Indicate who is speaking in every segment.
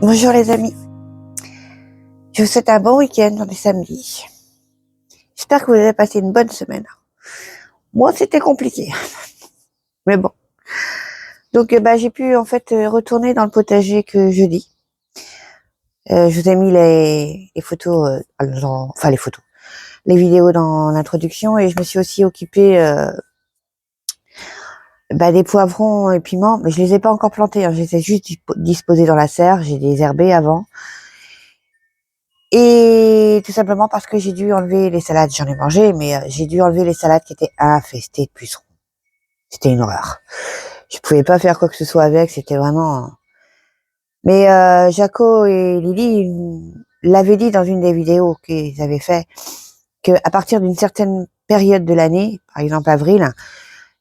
Speaker 1: Bonjour les amis, je vous souhaite un bon week-end, on est samedi. J'espère que vous avez passé une bonne semaine. Moi c'était compliqué, mais bon. Donc j'ai pu en fait retourner dans le potager que jeudi. Je vous ai mis les photos, les vidéos dans l'introduction, et je me suis aussi occupée des poivrons et piments, mais je les ai pas encore plantés, hein. Je les ai juste disposés dans la serre, j'ai désherbé avant. Et tout simplement parce que j'ai dû enlever les salades, j'en ai mangé, mais j'ai dû enlever les salades qui étaient infestées de pucerons. C'était une horreur. Je pouvais pas faire quoi que ce soit avec, c'était vraiment... Mais Jaco et Lily l'avaient dit dans une des vidéos qu'ils avaient fait, que à partir d'une certaine période de l'année, par exemple avril,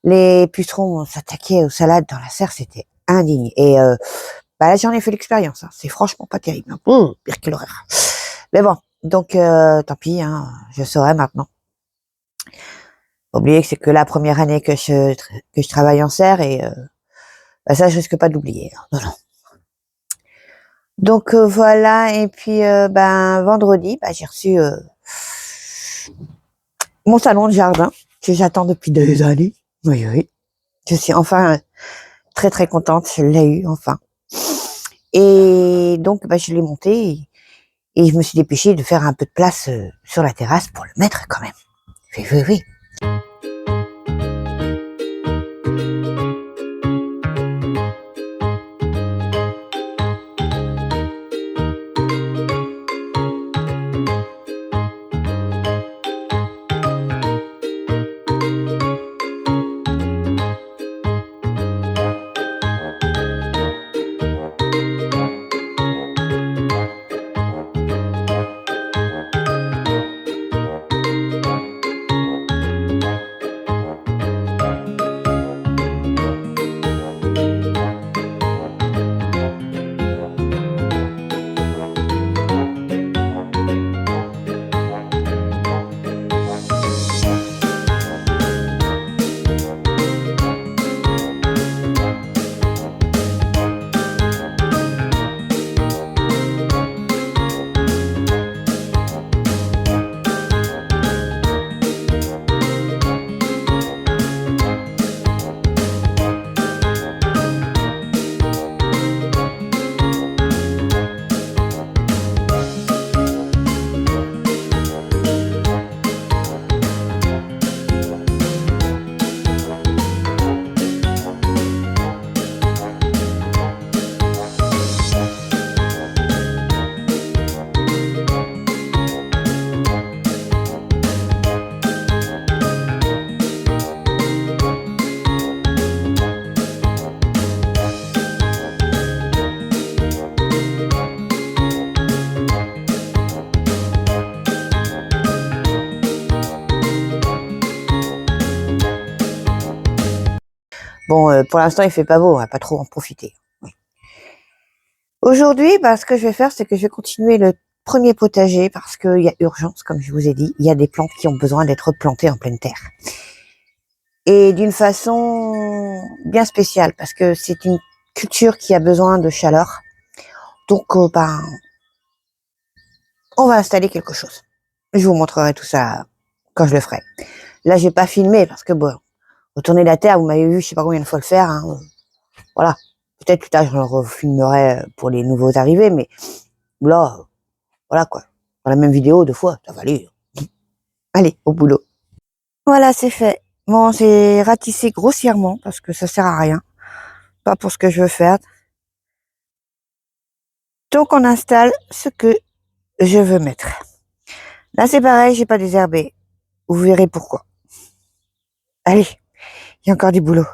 Speaker 1: les pucerons s'attaquaient aux salades dans la serre, c'était indigne. Et là j'en ai fait l'expérience, hein. C'est franchement pas terrible, hein. Pire que l'horreur. Mais bon, donc tant pis, hein, je saurai maintenant. Faut oublier que c'est que la première année que je travaille en serre, et ça je risque pas d'oublier, hein. Non, non. Donc voilà, et puis vendredi, j'ai reçu mon salon de jardin que j'attends depuis des années. Oui, oui. Je suis enfin très très contente, je l'ai eu enfin. Et donc je l'ai monté et je me suis dépêchée de faire un peu de place sur la terrasse pour le mettre quand même. Oui, oui, oui. Bon, pour l'instant, il fait pas beau, on va pas trop en profiter. Oui. Aujourd'hui, ce que je vais faire, c'est que je vais continuer le premier potager parce qu'il y a urgence, comme je vous ai dit. Il y a des plantes qui ont besoin d'être plantées en pleine terre. Et d'une façon bien spéciale, parce que c'est une culture qui a besoin de chaleur. Donc, on va installer quelque chose. Je vous montrerai tout ça quand je le ferai. Là, j'ai pas filmé parce que retourner la terre, vous m'avez vu, je sais pas combien de fois le faire, hein. Voilà. Peut-être plus tard, je le refilmerai pour les nouveaux arrivés, mais là, voilà quoi. Dans la même vidéo, 2 fois, ça va aller. Allez, au boulot. Voilà, c'est fait. Bon, j'ai ratissé grossièrement parce que ça sert à rien. Pas pour ce que je veux faire. Donc, on installe ce que je veux mettre. Là, c'est pareil, j'ai pas désherbé. Vous verrez pourquoi. Allez, il y a encore du boulot.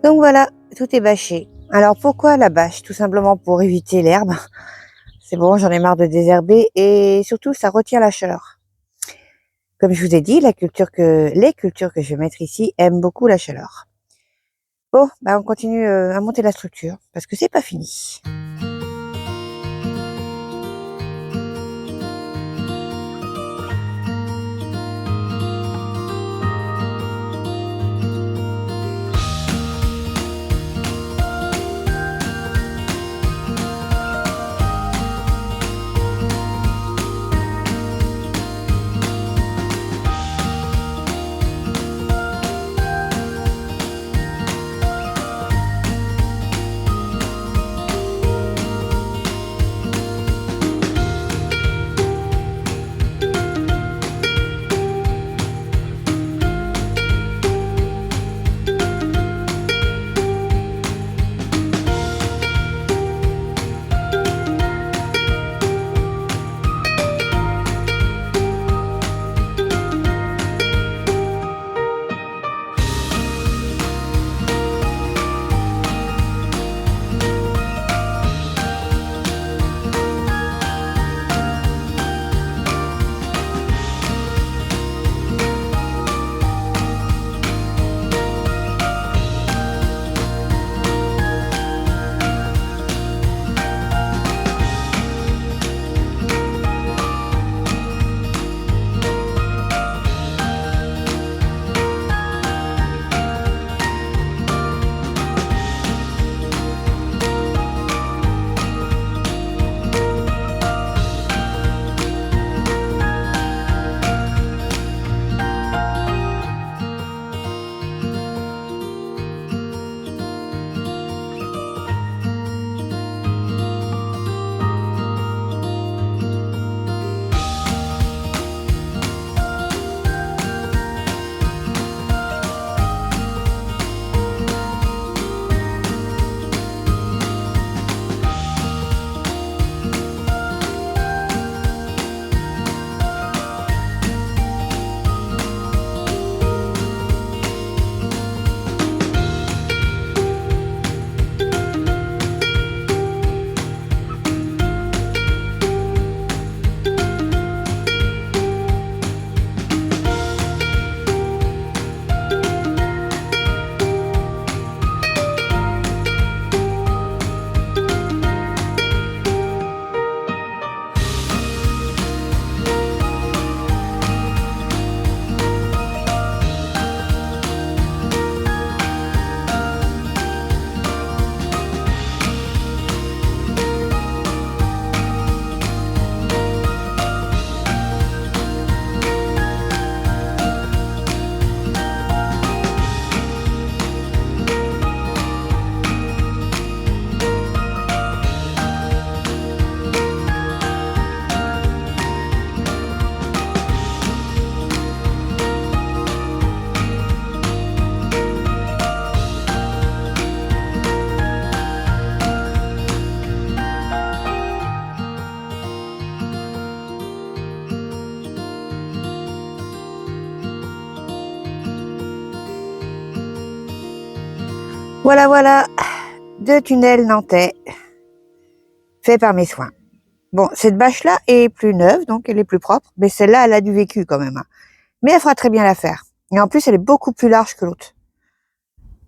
Speaker 1: Donc voilà, tout est bâché. Alors pourquoi la bâche? Tout simplement pour éviter l'herbe. C'est bon, j'en ai marre de désherber et surtout ça retient la chaleur. Comme je vous ai dit, les cultures que je vais mettre ici aiment beaucoup la chaleur. Bon, on continue à monter la structure parce que c'est pas fini. Voilà, voilà, 2 tunnels nantais faits par mes soins. Bon, cette bâche-là est plus neuve, donc elle est plus propre, mais celle-là, elle a du vécu quand même. Mais elle fera très bien l'affaire. Et en plus, elle est beaucoup plus large que l'autre.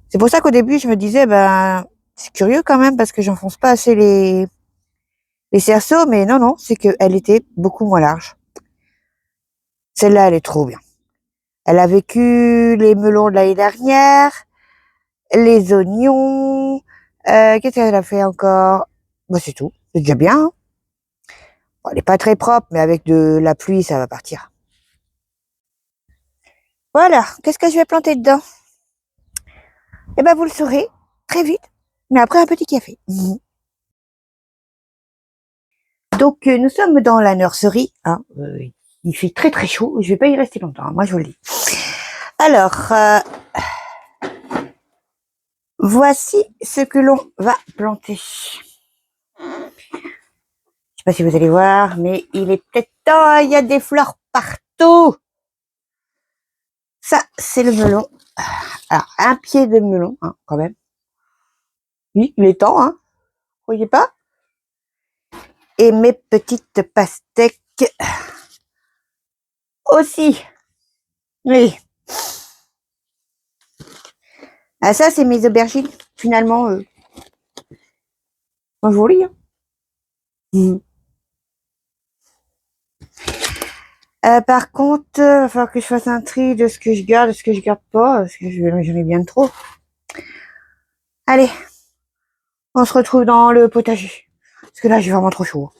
Speaker 1: C'est pour ça qu'au début, je me disais, c'est curieux quand même, parce que j'enfonce pas assez les cerceaux, mais non, non, c'est qu'elle était beaucoup moins large. Celle-là, elle est trop bien. Elle a vécu les melons de l'année dernière, les oignons, qu'est-ce qu'elle a fait encore? C'est tout, c'est déjà bien. Hein. Bon, elle n'est pas très propre, mais avec de la pluie, ça va partir. Voilà, qu'est-ce que je vais planter dedans? Eh ben, vous le saurez très vite, mais après un petit café. Donc, nous sommes dans la nurserie. Hein, il fait très très chaud. Je vais pas y rester longtemps. Hein, moi, je vous le dis. Alors, voici ce que l'on va planter. Je sais pas si vous allez voir, mais il est peut-être temps. Il y a des fleurs partout. Ça, c'est le melon. Alors, un pied de melon, hein, quand même. Oui, il est temps, hein. Vous voyez pas? Et mes petites pastèques aussi. Oui. Ah, ça, c'est mes aubergines. Finalement, joli, hein. Mhm. Par contre, il va falloir que je fasse un tri de ce que je garde, de ce que je garde pas, parce que j'en ai bien trop. Allez, on se retrouve dans le potager. Parce que là, j'ai vraiment trop chaud.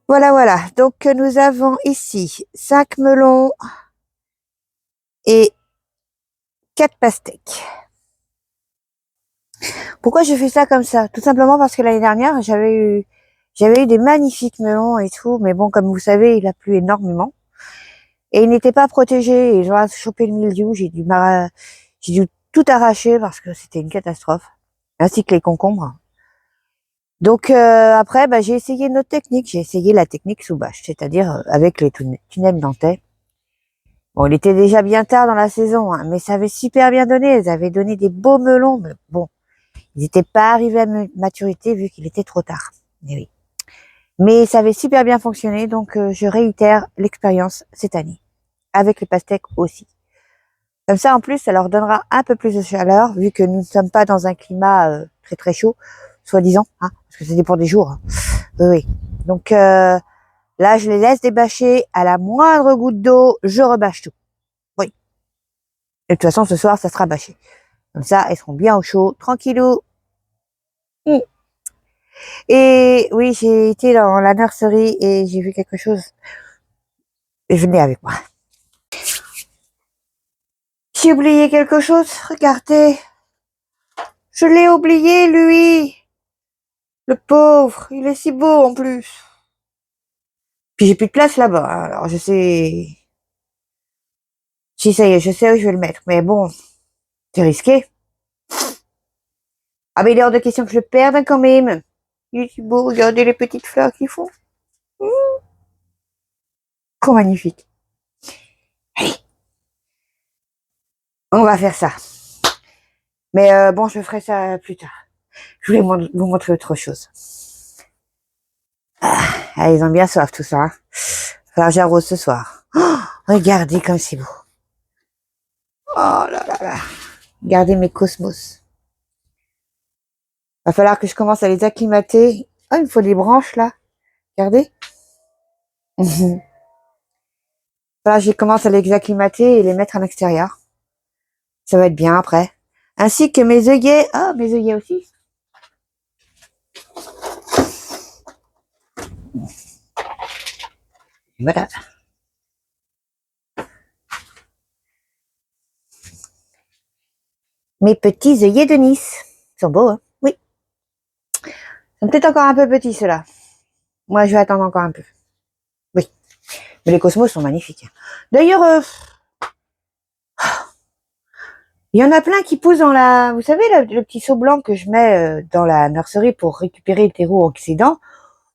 Speaker 1: Voilà, voilà. Donc, nous avons ici 5 melons et 4 pastèques. Pourquoi je fais ça comme ça? Tout simplement parce que l'année dernière, j'avais eu des magnifiques melons et tout. Mais bon, comme vous savez, il a plu énormément. Et ils n'étaient pas protégés. Et j'ai chopé le mildiou. J'ai dû tout arracher parce que c'était une catastrophe. Ainsi que les concombres. Donc après, j'ai essayé une autre technique. J'ai essayé la technique sous bâche, c'est-à-dire avec les tunnels nantais. Bon, il était déjà bien tard dans la saison, hein, mais ça avait super bien donné. Ils avaient donné des beaux melons. Mais bon, ils n'étaient pas arrivés à maturité vu qu'il était trop tard. Mais oui. Mais ça avait super bien fonctionné, donc je réitère l'expérience cette année. Avec les pastèques aussi. Comme ça, en plus, ça leur donnera un peu plus de chaleur, vu que nous ne sommes pas dans un climat très très chaud, soi-disant, hein, parce que ça dépend des jours. Hein. Oui. Donc là, je les laisse débâcher. À la moindre goutte d'eau, je rebâche tout. Oui. Et de toute façon, ce soir, ça sera bâché. Comme ça, elles seront bien au chaud, tranquillou. Mm. Et oui, j'ai été dans la nurserie et j'ai vu quelque chose. Et venez avec moi. J'ai oublié quelque chose. Regardez. Je l'ai oublié, lui. Le pauvre. Il est si beau en plus. Puis j'ai plus de place là-bas. Alors je sais. Si ça y est, je sais où je vais le mettre. Mais bon, c'est risqué. Ah mais il est hors de question que je le perde quand même. Il est si beau. Regardez les petites fleurs qu'ils font. Mmh, trop magnifique. Allez, on va faire ça. Mais bon, je ferai ça plus tard. Je voulais vous montrer autre chose. Ah, ils ont bien soif tout ça. Hein. Alors j'arrose ce soir. Oh, regardez comme c'est beau. Oh là là là. Regardez mes cosmos. Va falloir que je commence à les acclimater. Oh, il me faut des branches là. Regardez. Voilà, je commence à les acclimater et les mettre à l'extérieur. Ça va être bien après. Ainsi que mes œillets. Ah, mes œillets aussi. Voilà. Mes petits œillets de Nice. Ils sont beaux, hein? Oui. Ils sont peut-être encore un peu petits, ceux-là. Moi, je vais attendre encore un peu. Oui. Mais les cosmos sont magnifiques. D'ailleurs, il y en a plein qui poussent dans la... Vous savez, le petit seau blanc que je mets dans la nurserie pour récupérer le terreau oxydant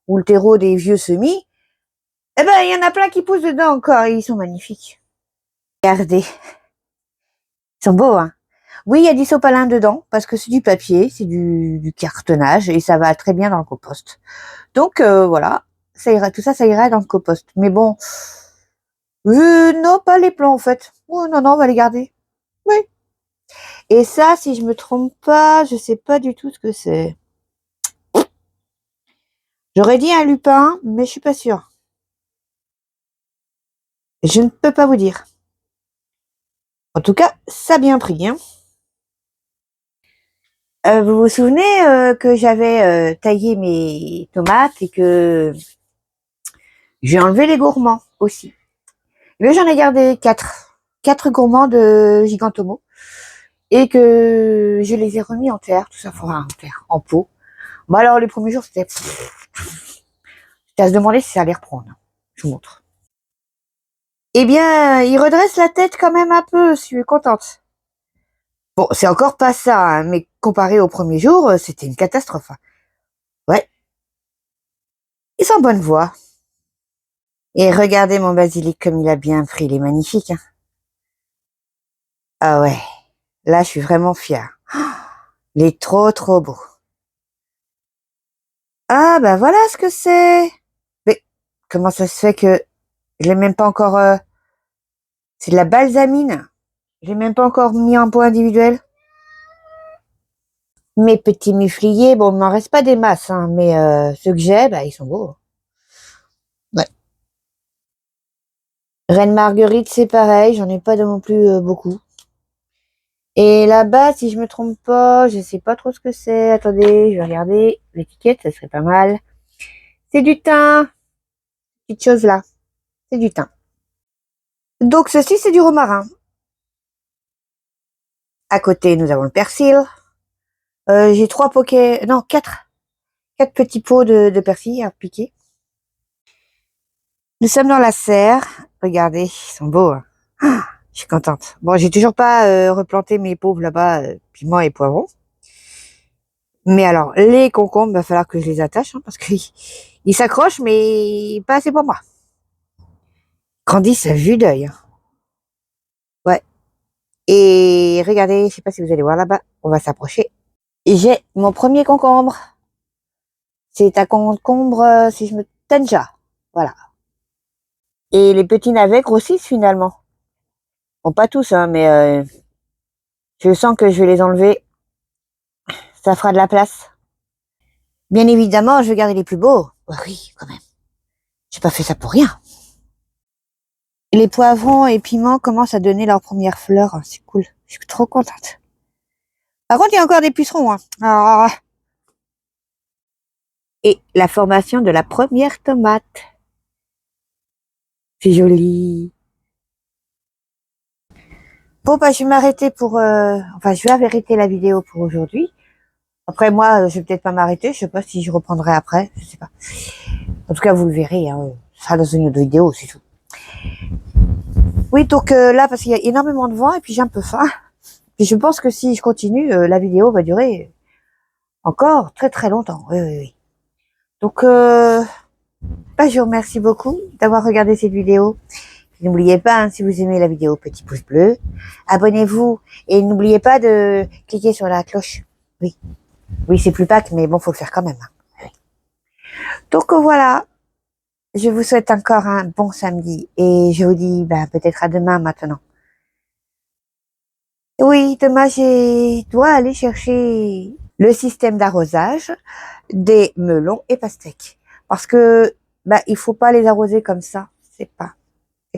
Speaker 1: ou le terreau des vieux semis. Eh ben, il y en a plein qui poussent dedans encore et ils sont magnifiques. Regardez. Ils sont beaux, hein. Oui, il y a du sopalin dedans parce que c'est du papier, c'est du cartonnage et ça va très bien dans le compost. Donc voilà, ça ira, tout ça, ça ira dans le compost. Mais bon, non, pas les plants en fait. Oh, non, non, on va les garder. Oui. Et ça, si je me trompe pas, je sais pas du tout ce que c'est. J'aurais dit un lupin, mais je suis pas sûre. Je ne peux pas vous dire. En tout cas, ça a bien pris. Hein. Vous vous souvenez que j'avais taillé mes tomates et que j'ai enlevé les gourmands aussi. Mais j'en ai gardé 4. 4 gourmands de Gigantomo. Et que je les ai remis en terre, tout ça, en terre, en pot. Bon alors, les premiers jours, c'était à se demander si ça allait reprendre. Je vous montre. Eh bien, il redresse la tête quand même un peu, je suis contente. Bon, c'est encore pas ça, hein, mais comparé au premier jour, c'était une catastrophe. Hein. Ouais, ils sont en bonne voie. Et regardez mon basilic comme il a bien pris, il est magnifique. Hein. Ah ouais, là je suis vraiment fière. Il est trop trop beau. Ah bah voilà ce que c'est. Mais comment ça se fait que je l'ai même pas encore... c'est de la balsamine. Je l'ai même pas encore mis en pot individuel. Mes petits mufliers, bon, il m'en reste pas des masses, hein, mais ceux que j'ai, ils sont beaux. Ouais. Reine Marguerite, c'est pareil, j'en ai pas non plus beaucoup. Et là-bas, si je me trompe pas, je sais pas trop ce que c'est. Attendez, je vais regarder l'étiquette, ça serait pas mal. C'est du thym, petite chose là. C'est du thym. Donc ceci, c'est du romarin. À côté, nous avons le persil. J'ai 3 poquets, non, 4 petits pots de persil à piquer. Nous sommes dans la serre. Regardez, ils sont beaux. Hein. Ah, je suis contente. Bon, j'ai toujours pas replanté mes pauvres là-bas, piments et poivrons. Mais alors, les concombres, va falloir que je les attache, hein, parce qu'ils s'accrochent, mais pas assez pour moi. Grandissent à vue d'œil, hein. Ouais. Et regardez, je sais pas si vous allez voir là-bas, on va s'approcher. Et j'ai mon premier concombre. C'est un concombre, si je me Tenja. Voilà. Et les petits navets grossissent finalement. Bon, pas tous, hein, mais je sens que je vais les enlever. Ça fera de la place. Bien évidemment, je vais garder les plus beaux. Bah oui, quand même. J'ai pas fait ça pour rien. Les poivrons et piments commencent à donner leurs premières fleurs. C'est cool. Je suis trop contente. Par contre, il y a encore des pucerons, hein. Ah. Et la formation de la première tomate. C'est joli. Bon, bah, je vais m'arrêter pour... Enfin, je vais arrêter la vidéo pour aujourd'hui. Après, moi, je vais peut-être pas m'arrêter. Je sais pas si je reprendrai après. Je sais pas. En tout cas, vous le verrez. Hein. Ça sera dans une autre vidéo, c'est tout. Oui, donc là, parce qu'il y a énormément de vent et puis j'ai un peu faim. Et je pense que si je continue, la vidéo va durer encore très très longtemps. Oui, oui, oui. Donc, bah, je vous remercie beaucoup d'avoir regardé cette vidéo. N'oubliez pas, hein, si vous aimez la vidéo, petit pouce bleu. Abonnez-vous et n'oubliez pas de cliquer sur la cloche. Oui, oui, c'est plus Pâques, mais bon, faut le faire quand même. Hein. Oui. Donc voilà, je vous souhaite encore un bon samedi et je vous dis bah, peut-être à demain maintenant. Oui, demain, je dois aller chercher le système d'arrosage des melons et pastèques. Parce que, bah, il faut pas les arroser comme ça. C'est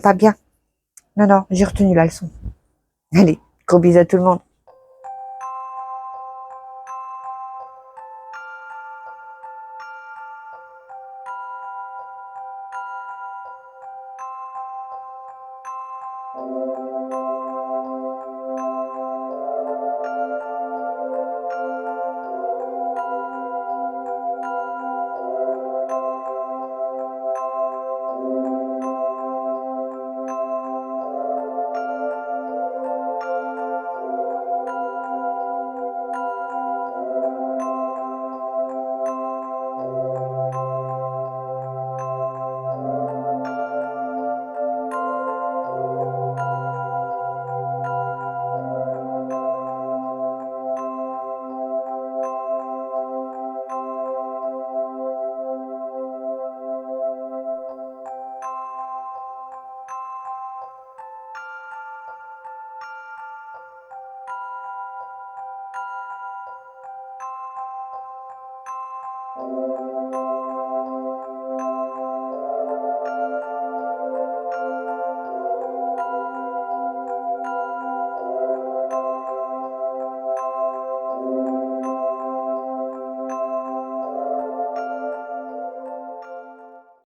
Speaker 1: pas bien. Non, non, j'ai retenu la leçon. Allez, gros bisous à tout le monde.